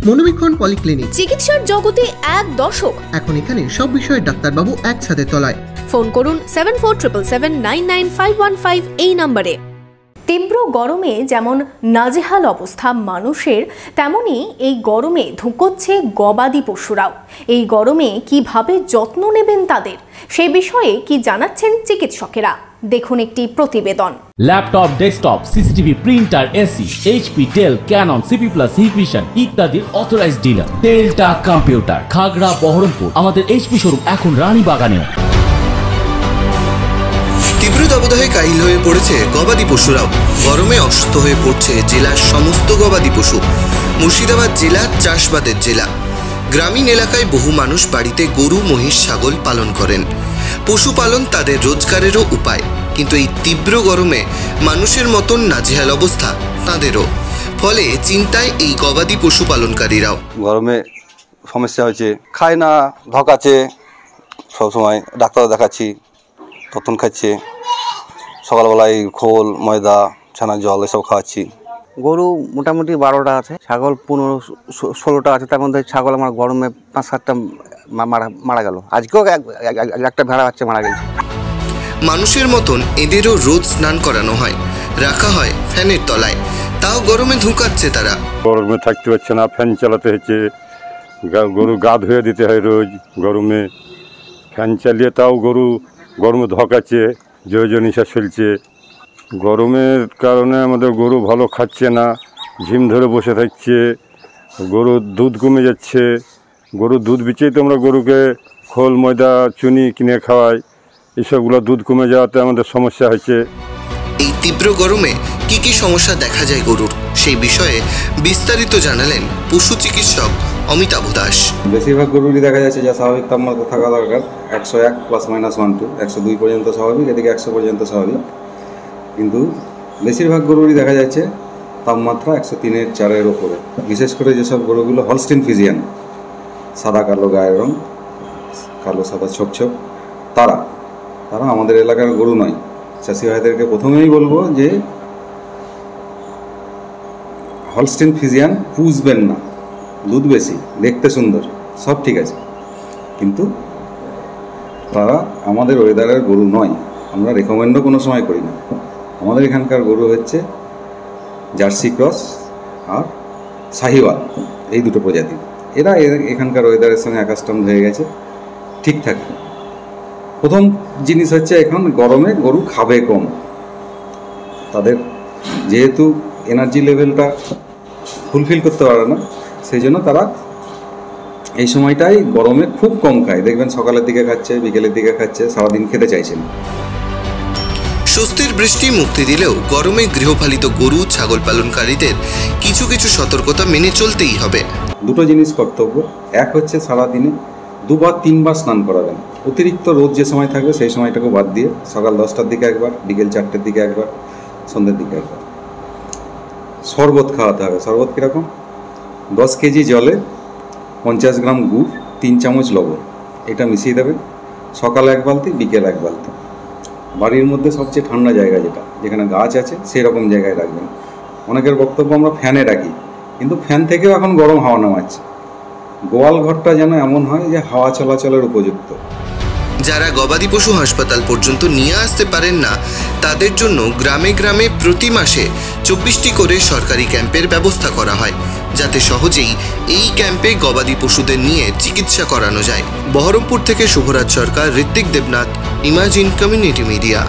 মনোবীক্ষণ polyclinic, চিকিৎসার জগতে এক দশক। এখন এখানে সব বিষয়ে ডাক্তারবাবু একসাথে তলায়। ফোন করুন 7477999515 এই নম্বরে। তীব্র গরমে যেমন নাজেহাল অবস্থা মানুষের, তেমনি এই গরমে ধুঁকোচ্ছে গবাদি পশুরাও। এই গরমে কিভাবে যত্ন নেবেন তাদের, সে বিষয়ে কি জানাচ্ছেন চিকিৎসকেরা, দেখুন একটি প্রতিবেদন। Laptop, desktop, CCTV, printer, AC, HP, Dell, Canon, CP plus, Hikvision ইত্যাদির অথরাইজড ডিলার টেলটা কম্পিউটার, খাগড়া, বহরমপুর। আমাদের এইচপি শোরুম এখন রানীবাগানেও। তীব্র দাবদাহে কাহিল হয়ে পড়েছে গবাদি পশুরাও। গরমে অসুস্থ হয়ে পড়ছে জেলার সমস্ত গবাদি পশু। মুর্শিদাবাদ জেলা চাষবাদের জেলা। গ্রামীণ এলাকায় বহু মানুষ বাড়িতে গরু, মহিষ, ছাগল পালন করেন। পশুপালন তাদের রোজগারেরও উপায়, কিন্তু এই তীব্র গরমে মানুষের মতন নাজেহাল অবস্থা তাঁদেরও। ফলে চিন্তায় এই গবাদি পশুপালনকারীরাও। গরমে সমস্যা হয়েছে, খায় না, ধকাচ্ছে, সবসময় ডাক্তার দেখাচ্ছি, ততন খাচ্ছে। সকালবেলায় খোল, ময়দা, ছানার জল এসব খাওয়াচ্ছি। গরু মোটামুটি 12টা আছে, ছাগল 15-16টা আছে। তার মধ্যে ছাগল আমার গরমে 5-7টা মারা গেল। আজকেও একটা ভেড়া বাচ্চা মারা গেছে। মানুষের মতন এদেরও রোজ স্নান করানো হয়, রাখা হয় ফ্যানের তলায়, তাও গরমে ধুঁকাচ্ছে তারা। গরমে থাকতে পারছে না, ফ্যান চালাতে হচ্ছে। গরু গা ধুয়ে দিতে হয় রোজ গরমে। ফ্যান চালিয়ে তাও গরু গরমে ধকাচ্ছে, জয় নিঃশ্বাস ফেলছে। গরমের কারণে আমাদের গরু ভালো খাচ্ছে না, ঝিম ধরে বসে থাকছে। গরুর দুধ কমে যাচ্ছে। গরুর দুধ বিচেই তো আমরা গরুকে খোল, ময়দা, চুনি কিনে খাওয়াই। এসবগুলো দুধ কমে যাওয়াতে আমাদের সমস্যা হয়েছে। এই তীব্র গরমে কি কি সমস্যা দেখা যায় গরুর, সেই বিষয়ে বিস্তারিত জানালেন পশু চিকিৎসক অমিতাভ দাস। বেশিরভাগ গরুরই দেখা যাচ্ছে যা স্বাভাবিক তাপমাত্রা থাকা দরকার 101 ±1-2, 102 পর্যন্ত স্বাভাবিক, এদিকে 100 পর্যন্ত স্বাভাবিক। কিন্তু বেশিরভাগ গরুরই দেখা যাচ্ছে তাপমাত্রা 103-4-এর ওপরে। বিশেষ করে যেসব গরুগুলো হলস্টিন ফ্রিজিয়ান, সাদা কালো গায়ের রং, কালো সাদা ছোপ ছোপ, তারা আমাদের এলাকার গরু নয়। চাষি ভাইদেরকে প্রথমেই বলবো যে হলস্টিন ফ্রিজিয়ান পুষবেন না। দুধ বেশি, দেখতে সুন্দর, সব ঠিক আছে, কিন্তু তারা আমাদের ওয়েদারের গরু নয়। আমরা রেকমেন্ডও কোনো সময় করি না। আমাদের এখানকার গরু হচ্ছে জার্সি ক্রস আর শাহিওয়াল, এই দুটো প্রজাতি। এরা এখানকার ওয়েদারের সঙ্গে অ্যাকাস্টম হয়ে গেছে, ঠিক থাকে। প্রথম জিনিস হচ্ছে এখন গরমে গরু খাবে কম। তাদের যেহেতু এনার্জি লেভেলটা ফুলফিল করতে পারে না, সেই জন্য তারা এই সময়টাই গরমে খুব কম খায়। দেখবেন সকালের দিকে খাচ্ছে, বিকেলের দিকে খাচ্ছে, সারাদিন খেতে চাইছে না। স্বস্তির বৃষ্টি মুক্তি দিলেও গরমে গৃহপালিত গরু, ছাগল পালনকারীদের কিছু কিছু সতর্কতা মেনে চলতেই হবে। দুটো জিনিস কর্তব্য। এক হচ্ছে সারাদিনে 2-3 বার স্নান করাবেন। অতিরিক্ত রোদ যে সময় থাকবে সেই সময়টাকে বাদ দিয়ে সকাল 10টার দিকে একবার, বিকেল 4টের দিকে একবার, সন্ধ্যের দিকে একবার। শরবত খাওয়াতে হবে। শরবত কীরকম? 10 কেজি জলে 50 গ্রাম গুড়, 3 চামচ লবণ, এটা মিশিয়ে দেবেন। সকালে 1 বালতি, বিকেল 1 বালতি। বাড়ির মধ্যে সবচেয়ে ঠান্ডা জায়গা যেখানে গাছ আছে সেই রকম জায়গায় রাখবেন। অনেকের বক্তব্য আমরা ফ্যানে রাখি, কিন্তু ফ্যান থেকেও এখন গরম হাওয়া নামাচ্ছে। গোয়াল ঘরটা যেন এমন হয় যে হাওয়া চলাচলের উপযুক্ত। যারা গবাদি পশু হাসপাতাল পর্যন্ত নিয়ে আসতে পারেন না, তাদের জন্য গ্রামে গ্রামে প্রতি মাসে 24টি করে সরকারি ক্যাম্পের ব্যবস্থা করা হয়, যাতে সহজেই এই ক্যাম্পে গবাদি পশুদের নিয়ে চিকিৎসা করানো যায়। বহরমপুর থেকে Shubhraj Sarkar, Ritwik Debnath, imagine community media.